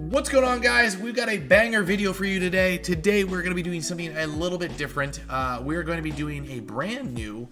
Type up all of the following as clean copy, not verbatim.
What's going on, guys? We've got a banger video for you today. Today we're going to be doing something a little bit different. We're going to be doing a brand new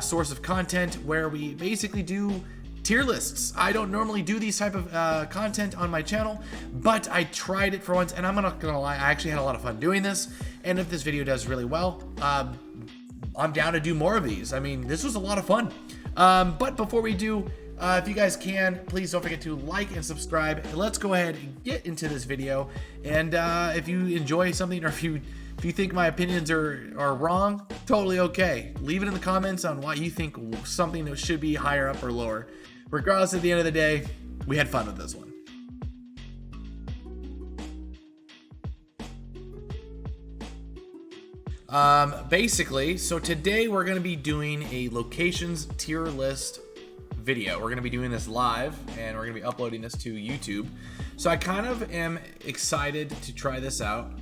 source of content where we basically do tier lists. I don't normally do these type of content on my channel, but I tried it for once, and I'm not gonna lie, I actually had a lot of fun doing this. And if this video does really well, I'm down to do more of these. I mean, this was a lot of fun. But before we do, if you guys can, please don't forget to like and subscribe. Let's go ahead and get into this video. And if you enjoy something, or if you think my opinions are wrong, totally okay. Leave it in the comments on why you think something that should be higher up or lower. Regardless, at the end of the day, we had fun with this one. Basically, so today we're going to be doing a locations tier list video. We're going to be doing this live, and we're going to be uploading this to YouTube. So I kind of am excited to try this out.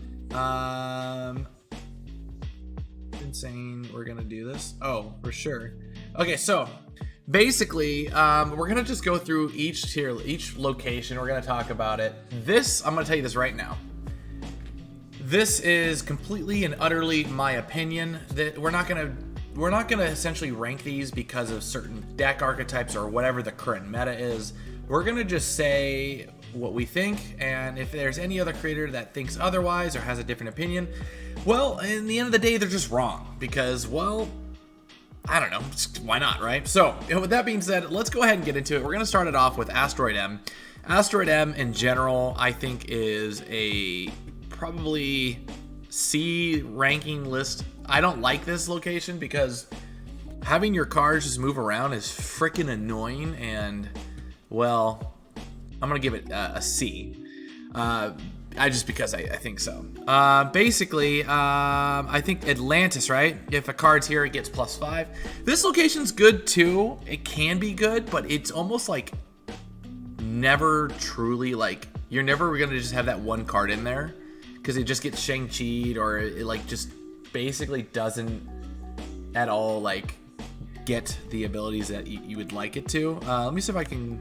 Insane, we're going to do this. Oh, for sure. Okay, so basically, we're going to just go through each tier, each location. We're going to talk about it. This, I'm going to tell you this right now. This is completely and utterly my opinion. That we're not gonna essentially rank these because of certain deck archetypes or whatever the current meta is. We're gonna just say what we think, and if there's any other creator that thinks otherwise or has a different opinion, well, in the end of the day, they're just wrong because, well, I don't know, why not, right? So with that being said, let's go ahead and get into it. We're gonna start it off with Asteroid M. Asteroid M in general, I think, is a probably C ranking list. I don't like this location because having your cards just move around is freaking annoying, and well, I'm gonna give it a C. Just because I think so. Basically, I think Atlantis, right? If a card's here, it gets +5. This location's good too. It can be good, but it's almost like never truly, like, you're never gonna just have that one card in there, because it just gets Shang-Chi'd, or it like just basically doesn't at all like get the abilities that you would like it to. Let me see if I can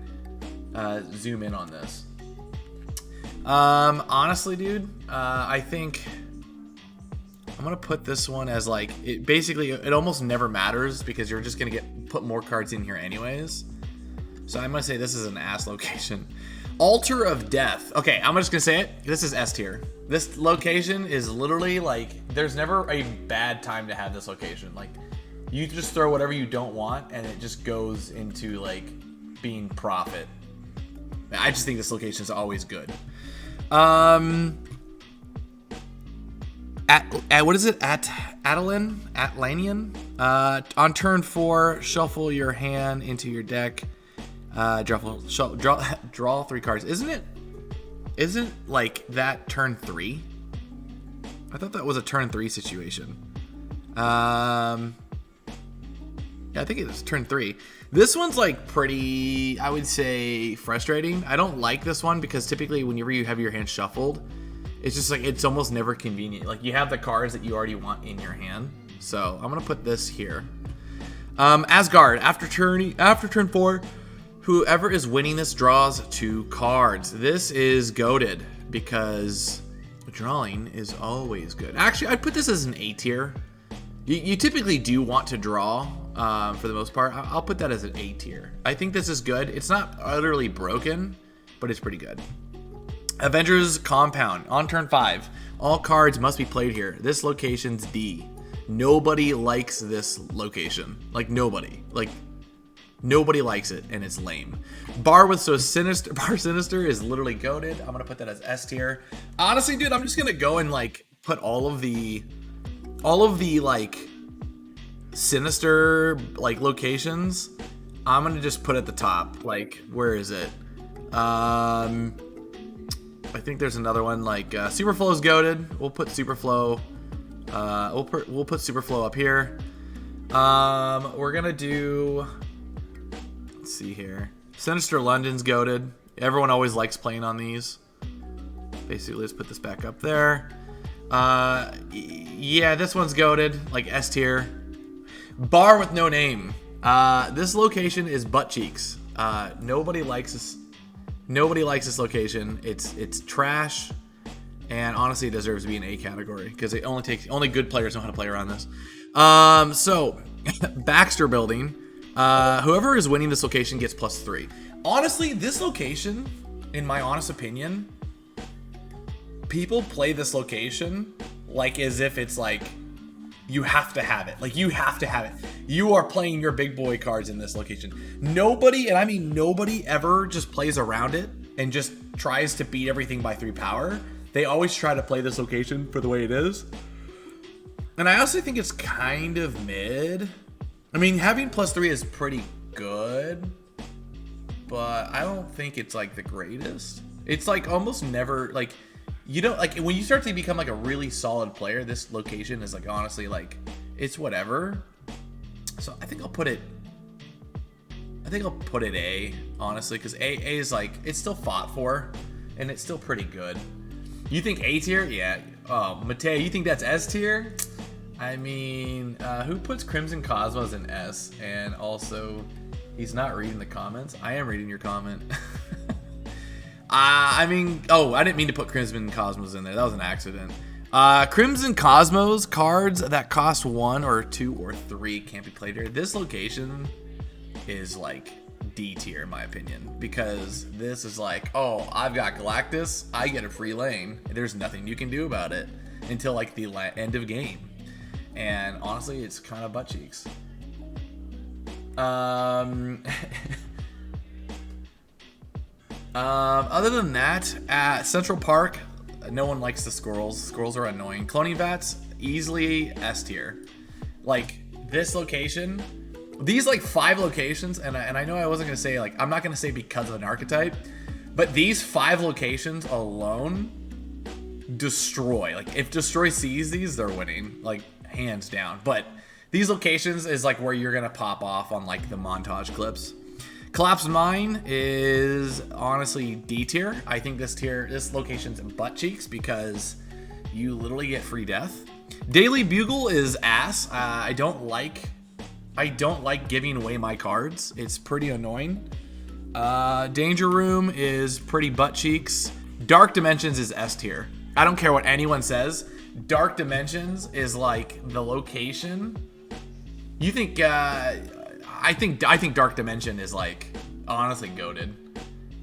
zoom in on this. Honestly, dude, I think I'm gonna put this one as like, it basically, it almost never matters because you're just gonna put more cards in here anyways. So I'm gonna say this is an ass location. Altar of Death. Okay, I'm just gonna say it. This is S tier. This location is literally like, there's never a bad time to have this location. Like, you just throw whatever you don't want, and it just goes into like being profit. I just think this location is always good. What is it? Atlantean. On turn 4, shuffle your hand into your deck. Draw 3 cards. Isn't like that turn 3? I thought that was a turn 3 situation. Yeah, I think it was turn 3. This one's like pretty, I would say, frustrating. I don't like this one because typically whenever you have your hand shuffled, it's just like, it's almost never convenient. Like, you have the cards that you already want in your hand. So I'm gonna put this here. Asgard. After turn 4, whoever is winning this draws 2 cards. This is goated because drawing is always good. Actually, I'd put this as an A tier. You typically do want to draw for the most part. I'll put that as an A tier. I think this is good. It's not utterly broken, but it's pretty good. Avengers Compound. On turn 5, all cards must be played here. This location's D. Nobody likes this location. Like, nobody. Like, nobody likes it, and it's lame. Bar Sinister is literally goated. I'm gonna put that as S tier. Honestly, dude, I'm just gonna go and like put all of the like Sinister like locations. I'm gonna just put at the top. Like, where is it? I think there's another one like Superflow is goated. We'll put Superflow. We'll put Superflow up here. We're gonna do. Let's see here. Sinister London's goated. Everyone always likes playing on these. Basically, let's put this back up there. Yeah, this one's goated, like S tier. Bar with no name. This location is butt cheeks. Nobody likes this. Nobody likes this location. It's trash, and honestly, it deserves to be an A category because it only good players know how to play around this. So Baxter Building. Whoever is winning this location gets +3. Honestly, this location, in my honest opinion, people play this location like as if it's like you have to have it. Like you have to have it. You are playing your big boy cards in this location. Nobody, and I mean nobody, ever just plays around it and just tries to beat everything by 3 power. They always try to play this location for the way it is. And I also think it's kind of mid. I mean, having +3 is pretty good, but I don't think it's like the greatest. It's like almost never, like, you don't, like, when you start to become like a really solid player, this location is like, honestly, like, it's whatever. So I think I'll put it A, honestly, because A is like, it's still fought for, and it's still pretty good. You think A tier? Yeah. Oh, Mateo, you think that's S tier? I mean, who puts Crimson Cosmos in S? And also, he's not reading the comments. I am reading your comment. I mean, oh, I didn't mean to put Crimson Cosmos in there. That was an accident. Crimson Cosmos cards that cost 1 or 2 or 3 can't be played here. This location is like D tier in my opinion, because this is like, oh, I've got Galactus, I get a free lane. There's nothing you can do about it until like the end of game. And honestly, it's kind of butt cheeks. Other than that, at Central Park, no one likes the squirrels. Squirrels are annoying. Cloning Vats, easily S tier. Like, this location, these like 5 locations, and I know I wasn't gonna say, like, I'm not gonna say because of an archetype, but these 5 locations alone destroy. Like, if Destroy sees these, they're winning, like, hands down. But these locations is like where you're gonna pop off on like the montage clips. Collapse Mine is honestly D tier. I think this location's butt cheeks because you literally get free death. Daily Bugle is ass. I don't like giving away my cards. It's pretty annoying. Danger Room is pretty butt cheeks. Dark Dimensions is S tier. I don't care what anyone says. Dark Dimensions is like the location. You think? I think Dark Dimension is like honestly goated.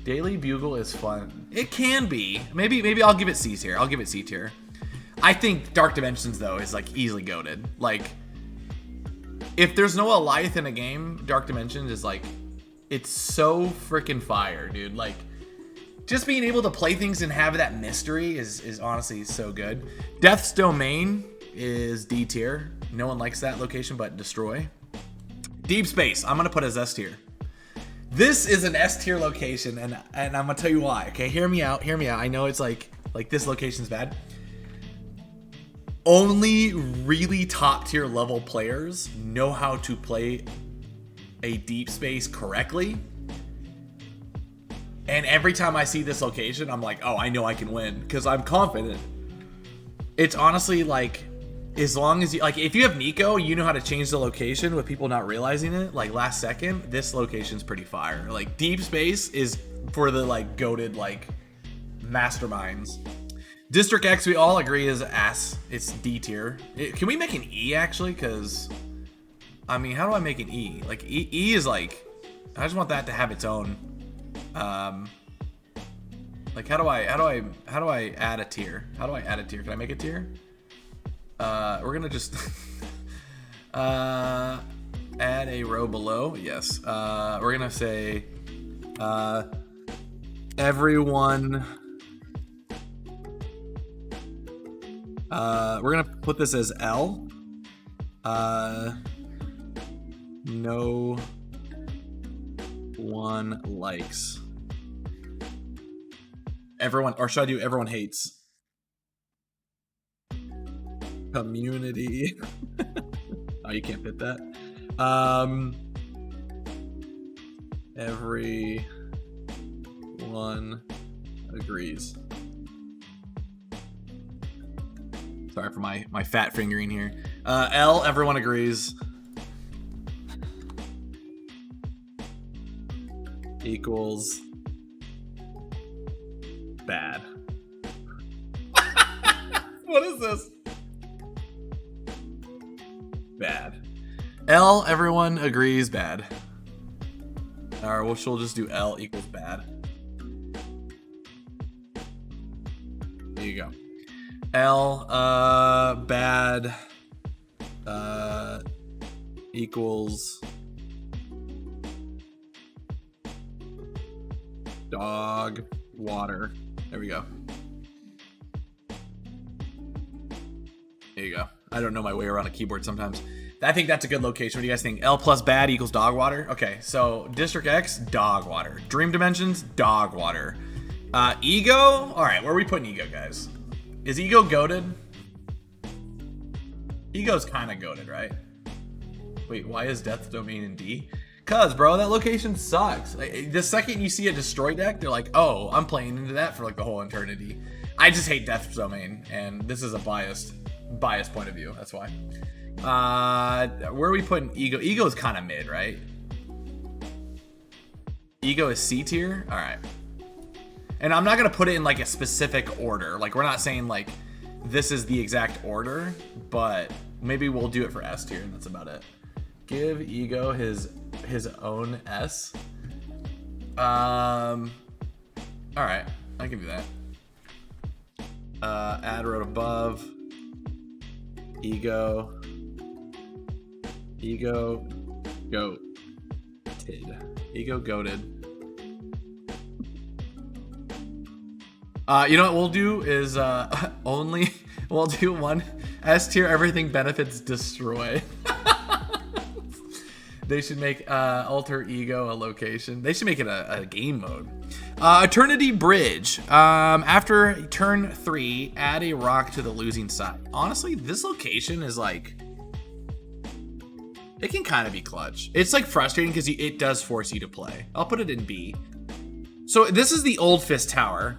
Daily Bugle is fun. It can be. Maybe I'll give it C tier. I'll give it C tier. I think Dark Dimensions though is like easily goated. Like, if there's no Alliath in a game, Dark Dimensions is like, it's so freaking fire, dude. Like, just being able to play things and have that mystery is honestly so good. Death's Domain is D tier. No one likes that location but Destroy. Deep Space, I'm gonna put as S tier. This is an S tier location, and I'm gonna tell you why. Okay, hear me out. I know it's like this location's bad. Only really top tier level players know how to play a Deep Space correctly. And every time I see this location, I'm like, oh, I know I can win because I'm confident. It's honestly like, as long as you, like, if you have Nico, you know how to change the location with people not realizing it. Like, last second, this location's pretty fire. Like, Deep Space is for the, like, goated, like, masterminds. District X, we all agree, is ass. It's D tier. Can we make an E, actually? Because, I mean, how do I make an E? Like, E is, like, I just want that to have its own. Like, how do I add a tier? How do I add a tier? Can I make a tier? We're gonna just add a row below. Yes. We're gonna say everyone. We're gonna put this as L. No one likes. Everyone, or should I do everyone hates? Community. Oh, you can't fit that. Everyone agrees. Sorry for my fat fingering here. L, everyone agrees. Equals What is this? Bad. L, everyone agrees bad. Alright, well, she'll just do L equals bad. There you go. L, bad, equals dog, water. There we go. There you go. I don't know my way around a keyboard sometimes. I think that's a good location. What do you guys think? L plus bad equals dog water? Okay, so District X, dog water. Dream Dimensions, dog water. Ego? Alright, where are we putting Ego, guys? Is Ego goated? Ego's kind of goated, right? Wait, why is Death Domain in D? Cause, bro, that location sucks. The second you see a destroy deck, they're like, oh, I'm playing into that for like the whole eternity. I just hate Death Domain, and this is a biased point of view. That's why. Where are we putting Ego? Ego is kind of mid, right? Ego is C tier. All right. And I'm not gonna put it in like a specific order. Like we're not saying like this is the exact order, but maybe we'll do it for S tier, and that's about it. Give Ego his own S. All right, I can do that. Add road above. Ego goated. Ego goated. You know what we'll do is we'll do one S tier, everything benefits destroy. They should make alter ego a location. They should make it a game mode. Eternity Bridge. After turn 3, add a rock to the losing side. Honestly, this location is like, it can kind of be clutch. It's like frustrating because it does force you to play. I'll put it in B. So this is the old Fist Tower.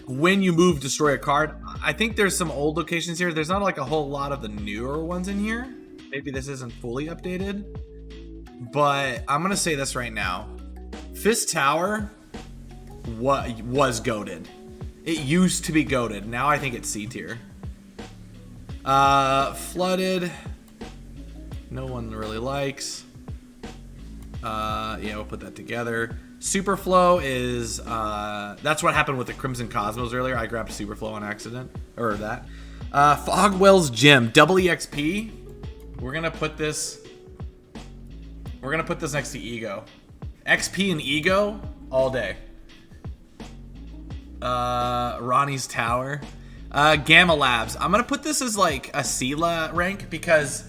When you move, destroy a card. I think there's some old locations here. There's not like a whole lot of the newer ones in here. Maybe this isn't fully updated. But I'm gonna say this right now. Fist Tower was goated. It used to be goated. Now I think it's C tier. Flooded. No one really likes. Yeah, we'll put that together. Superflow is, that's what happened with the Crimson Cosmos earlier. I grabbed Superflow on accident, or that. Fogwell's Gym, double EXP. We're gonna put this next to Ego. XP and Ego, all day. Ronnie's Tower. Gamma Labs. I'm gonna put this as like a Sela rank because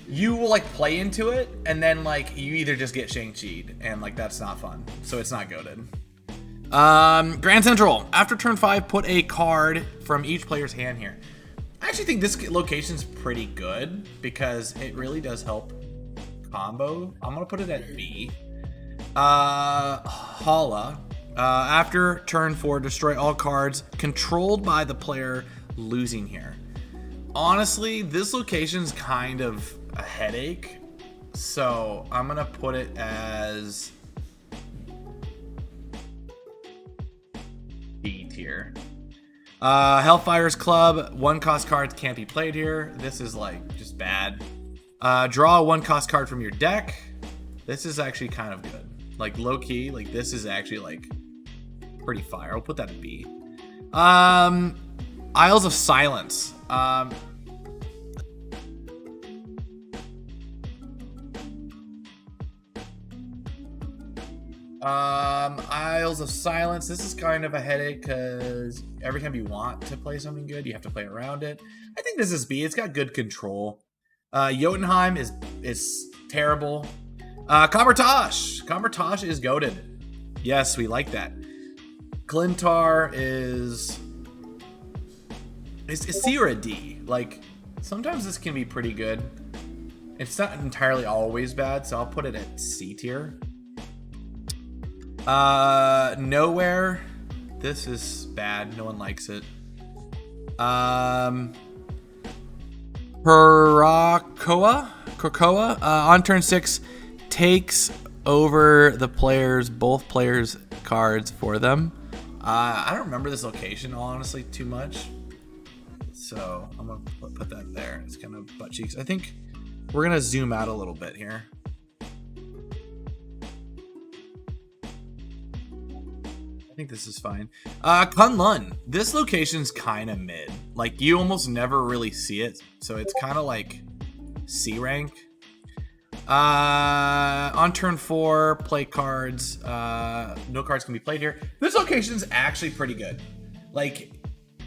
you will like play into it and then like you either just get Shang-Chi'd and like that's not fun. So it's not goated. Grand Central. After turn 5, put a card from each player's hand here. I actually think this location's pretty good because it really does help combo. I'm gonna put it at B. Hala. After turn 4, destroy all cards controlled by the player losing here. Honestly, this location's kind of a headache, so I'm gonna put it as B tier. Hellfire's Club, 1-cost cards can't be played here. This is like just bad. Draw a 1-cost card from your deck. This is actually kind of good. Like low key, like this is actually like pretty fire. I'll put that at B. Isles of Silence. Isles of Silence. This is kind of a headache because every time you want to play something good, you have to play around it. I think this is B. It's got good control. Jotunheim is terrible. Kamertosh. Kamertosh is goated. Yes, we like that. Glintar is C or a D. Like sometimes this can be pretty good. It's not entirely always bad, so I'll put it at C tier. Nowhere. This is bad. No one likes it. Krakoa. On turn 6, takes over both players' cards for them. I don't remember this location honestly too much. So I'm gonna put that there. It's kind of butt cheeks. I think we're gonna zoom out a little bit here. I think this is fine. Kunlun. This location's kind of mid. Like, you almost never really see it. So it's kind of like C rank. On turn 4, play cards. No cards can be played here. This location's actually pretty good. Like,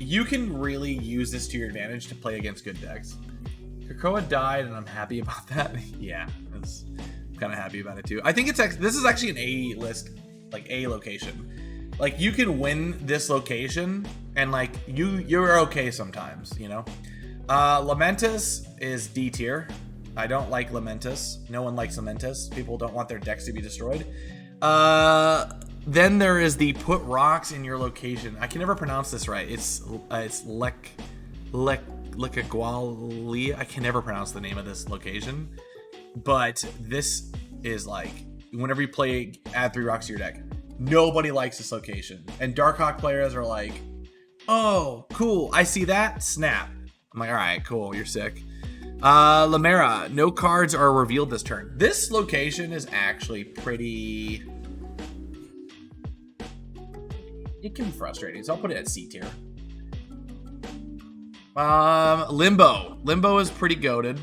you can really use this to your advantage to play against good decks. Krakoa died, and I'm happy about that. Yeah, I'm kind of happy about it too. I think this is actually an A list, like A location. Like, you can win this location, and like you're okay sometimes, you know. Lamentus is D tier. I don't like Lamentus. No one likes Lamentus. People don't want their decks to be destroyed. Then there is the put rocks in your location. I can never pronounce this right. It's Lekagwalia. I can never pronounce the name of this location. But this is like, whenever you play, add 3 rocks to your deck. Nobody likes this location. And Darkhawk players are like, oh, cool. I see that. Snap. I'm like, all right, cool. You're sick. Lamera. No cards are revealed this turn. This location is actually pretty... It can be frustrating, so I'll put it at C tier. Limbo. Limbo is pretty goated.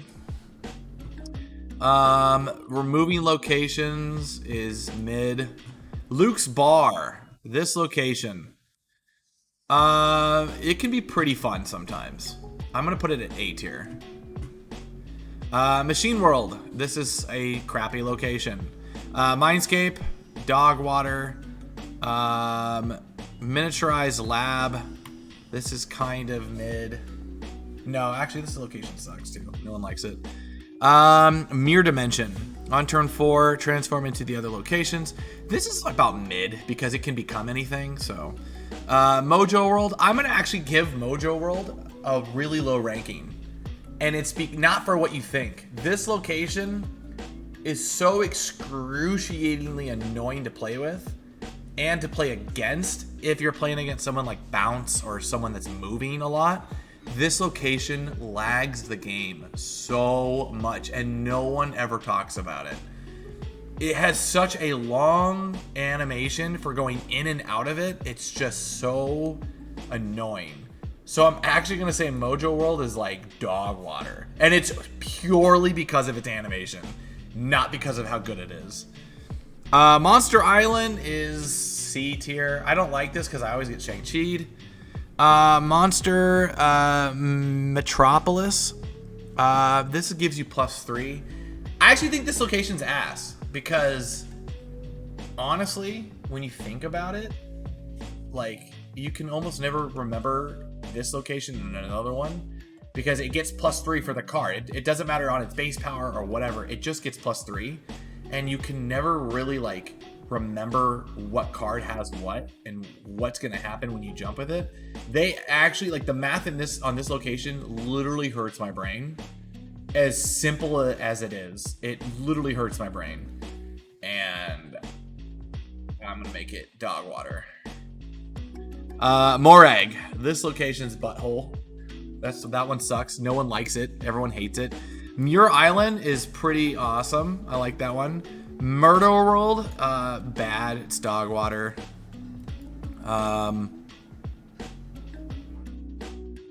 Removing locations is mid. Luke's Bar. This location. It can be pretty fun sometimes. I'm going to put it at A tier. Machine World. This is a crappy location. Mindscape. Dogwater. Miniaturized Lab. This is kind of mid. No, actually, this location sucks too. No one likes it. Mirror Dimension. On turn 4, transform into the other locations. This is about mid because it can become anything. So, Mojo World. I'm gonna actually give Mojo World a really low ranking, and it's not for what you think. This location is so excruciatingly annoying to play with and to play against if you're playing against someone like Bounce or someone that's moving a lot. This location lags the game so much, and no one ever talks about it. It has such a long animation for going in and out of it. It's just so annoying. So I'm actually going to say Mojo World is like dog water. And it's purely because of its animation, not because of how good it is. Monster Island is C tier. I don't like this because I always get Shang-Chi'd. Monster Metropolis. This gives you +3. I actually think this location's ass because honestly, when you think about it, like, you can almost never remember this location and another one because it gets +3 for the card. It doesn't matter on its base power or whatever. It just gets +3, and you can never really like remember what card has what and what's going to happen when you jump with it. They actually, like, the math in this on this location literally hurts my brain. As simple as it is, it literally hurts my brain, and I'm gonna make it dog water. Morag. This location's butthole. That one sucks. No one likes it. Everyone hates it. Muir Island is pretty awesome. I like that one. Murder World, bad. It's dog water.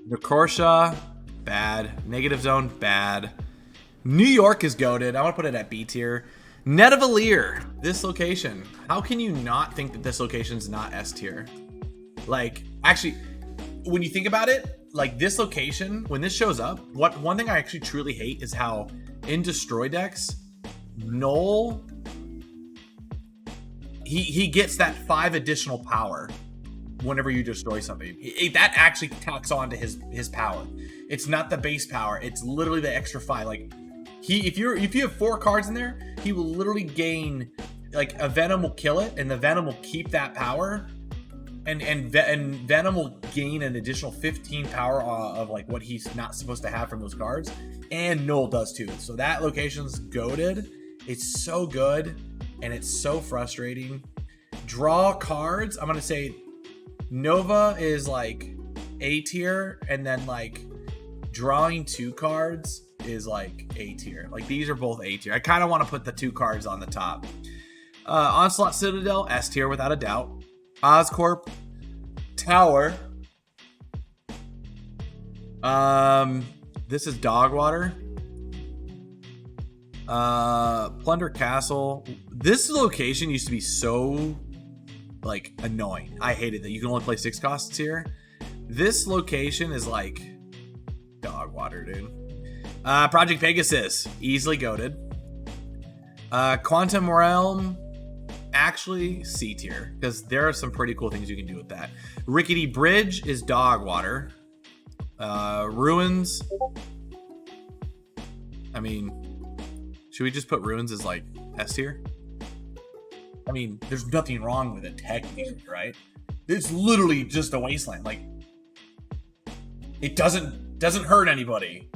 Nicosia, bad. Negative Zone, bad. New York is goated. I want to put it at B tier. Netavalier, this location. How can you not think that this location's not S tier? Like, actually, when you think about it, like, this location, when this shows up, one thing I actually truly hate is how in Destroy decks, Null, he gets that 5 additional power whenever you destroy something. That actually tacks on to his power. It's not the base power. It's literally the extra 5. Like, if you have 4 cards in there, he will literally gain, like, a Venom will kill it, and the Venom will keep that power, and Venom will gain an additional 15 power of like what he's not supposed to have from those cards, and Null does too. So that location's goated. It's so good, and it's so frustrating. Draw cards. I'm gonna say Nova is like A tier, and then like drawing 2 cards is like A tier. Like these are both A tier. I kind of want to put the 2 cards on the top. Onslaught Citadel, S tier without a doubt. Oscorp Tower. This is Dogwater. Plunder Castle. This location used to be so like annoying. I hated that you can only play 6 costs here. This location is like Dogwater, dude. Project Pegasus, easily goated. Quantum Realm, actually C tier, because there are some pretty cool things you can do with that. Rickety Bridge is Dogwater. Ruins, I mean, should we just put Ruins as like S tier? I mean, there's nothing wrong with it technically, right? It's literally just a wasteland. Like, it doesn't hurt anybody.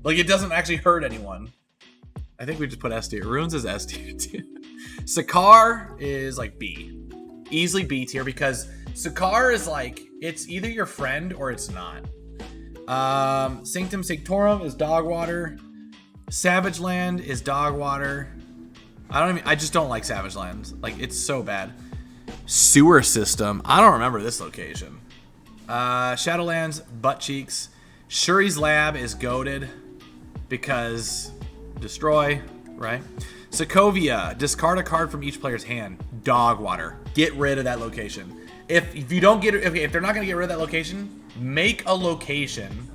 Like, it doesn't actually hurt anyone. I think we just put S tier. Ruins is S tier too. Sakar is like B. Easily B tier, because Sakar is like, it's either your friend or it's not. Sanctum Sanctorum is Dogwater. Savage Land is Dogwater. I just don't like Savage Land. Like, it's so bad. Sewer System. I don't remember this location. Shadowlands, Butt Cheeks. Shuri's Lab is goated because destroy, right? Sokovia, discard a card from each player's hand. Dogwater. Get rid of that location. If you don't get it, okay, if they're not gonna get rid of that location, make a location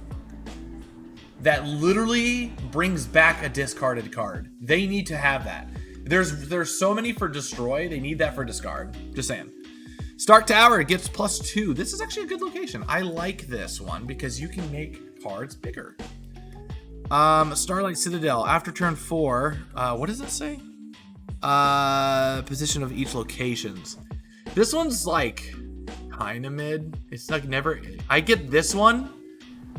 that literally brings back a discarded card. They need to have that. There's so many for destroy. They need that for discard. Just saying. Stark Tower gets +2. This is actually a good location. I like this one because you can make cards bigger. Starlight Citadel. After turn 4, what does it say? Position of each locations. This one's like kind of mid. It's like never. I get this one.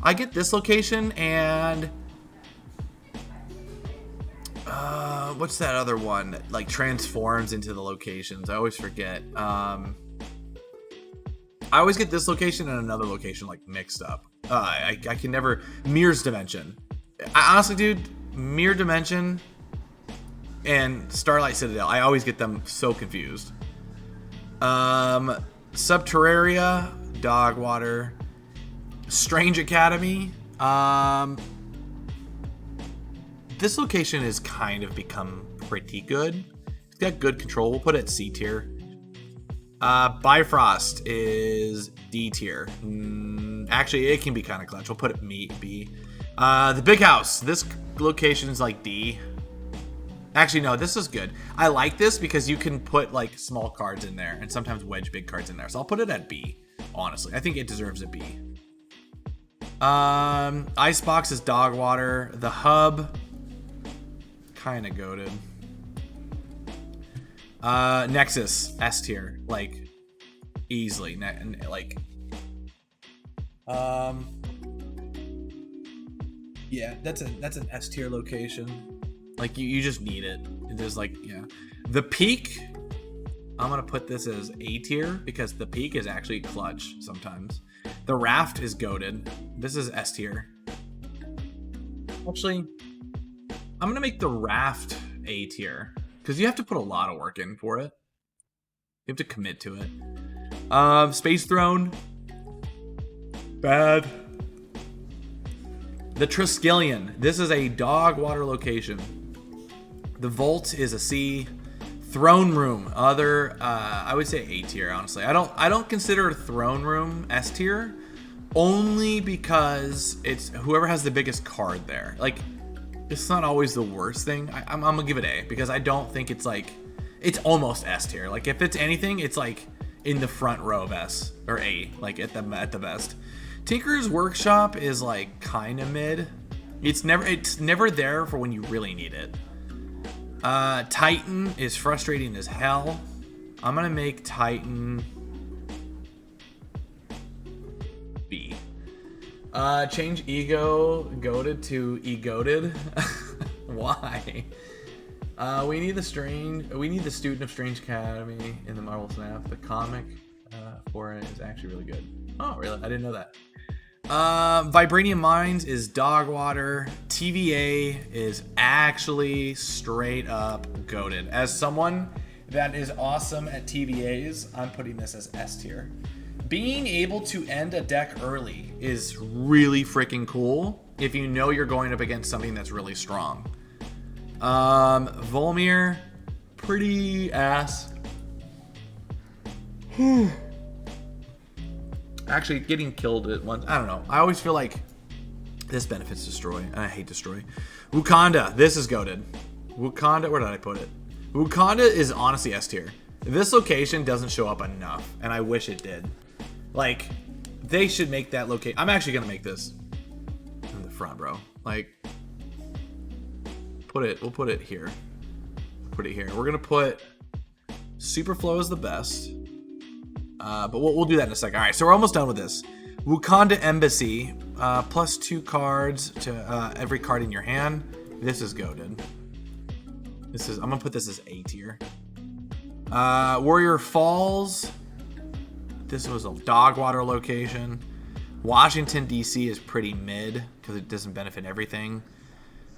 I get this location and what's that other one that like transforms into the locations? I always forget. I always get this location and another location like mixed up. I can never. Mirror's Dimension. Honestly, dude, Mirror Dimension and Starlight Citadel, I always get them so confused. Subterraria, Dogwater, Strange Academy. This location has kind of become pretty good. It's got good control. We'll put it at C tier. Bifrost is D tier. Actually, it can be kind of clutch. We'll put it B. The Big House. This location is like D. Actually, no, this is good. I like this because you can put like small cards in there and sometimes wedge big cards in there. So I'll put it at B, honestly. I think it deserves a B. Icebox is Dogwater. The Hub, kind of goated. Nexus, S tier, like easily. Like, yeah, that's an S tier location. Like, you just need it. There's like, yeah. The Peak, I'm gonna put this as A tier because the Peak is actually clutch sometimes. The Raft is goated. This is S tier. Actually, I'm gonna make the Raft A tier because you have to put a lot of work in for it. You have to commit to it. Space Throne, bad. The Triskelion. This is a Dogwater location. The Vault is a C. Throne Room, I would say A tier, honestly. I don't consider Throne Room S tier, only because it's whoever has the biggest card there. Like, it's not always the worst thing. I'm gonna give it A because I don't think it's like, it's almost S tier. Like, if it's anything, it's like in the front row of S or A, like at the best. Tinker's Workshop is like kind of mid. It's never there for when you really need it. Titan is frustrating as hell. I'm gonna make Titan B. Change ego goated to e-goated. Why? We need the student of Strange Academy in the Marvel Snap. The comic for it is actually really good. Oh, really? I didn't know that. Vibranium Mines is dog water. TVA is actually straight up goated. As someone that is awesome at TVAs, I'm putting this as S tier. Being able to end a deck early is really freaking cool if you know you're going up against something that's really strong. Volmir, pretty ass. Actually, getting killed at once. I don't know. I always feel like this benefits destroy. And I hate destroy. Wakanda. This is goated. Wakanda. Where did I put it? Wakanda is honestly S tier. This location doesn't show up enough. And I wish it did. Like, they should make that location. I'm actually going to make this in the front, bro. Like, we'll put it here. Put it here. We're going to put Superflow as the best. But we'll do that in a second. All right, so we're almost done with this. Wakanda Embassy, plus 2 cards to every card in your hand. This is goated. I'm gonna put this as A tier. Warrior Falls. This was a dog water location. Washington D.C. is pretty mid because it doesn't benefit everything.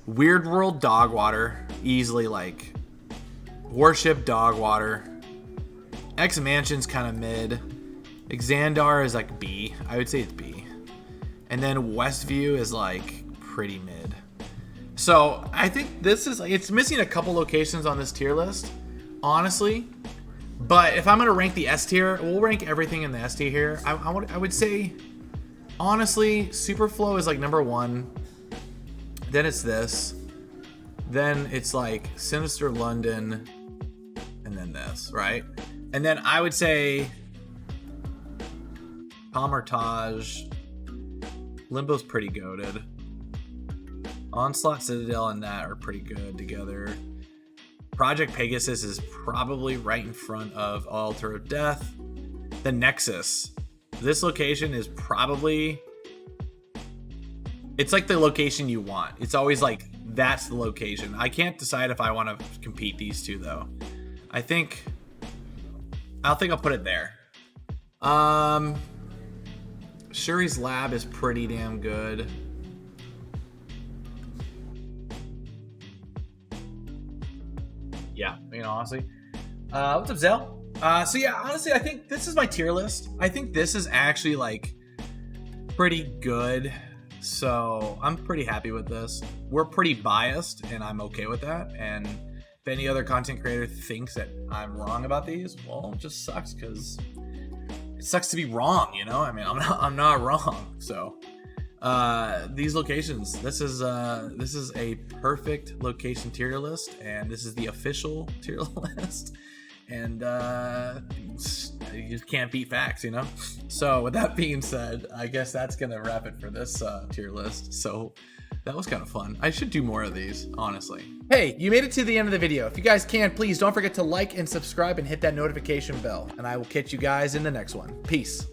Weird World dog water, easily like Warship dog water. X Mansion's kind of mid. Xandar is like B. I would say it's B. And then Westview is like pretty mid. So I think this is like, it's missing a couple locations on this tier list, honestly. But if I'm gonna rank the S tier, we'll rank everything in the S tier here. I would say, honestly, Superflow is like number 1. Then it's this. Then it's like Sinister London, and then this, right? And then I would say Palmertage. Limbo's pretty goated. Onslaught, Citadel, and that are pretty good together. Project Pegasus is probably right in front of Altar of Death. The Nexus. This location is probably... It's like the location you want. It's always like, that's the location. I can't decide if I want to compete these two, though. I think I'll put it there. Shuri's Lab is pretty damn good. Yeah, you know, honestly. What's up, Zell? So yeah, honestly, I think this is my tier list. I think this is actually like pretty good. So I'm pretty happy with this. We're pretty biased, and I'm okay with that. And if any other content creator thinks that I'm wrong about these, well, it just sucks, because it sucks to be wrong, you know? I mean, I'm not wrong. So these locations, this is a perfect location tier list, and this is the official tier list. And you just can't beat facts, you know? So with that being said, I guess that's gonna wrap it for this tier list. So that was kind of fun. I should do more of these, honestly. Hey, you made it to the end of the video. If you guys can, please don't forget to like and subscribe and hit that notification bell. And I will catch you guys in the next one. Peace.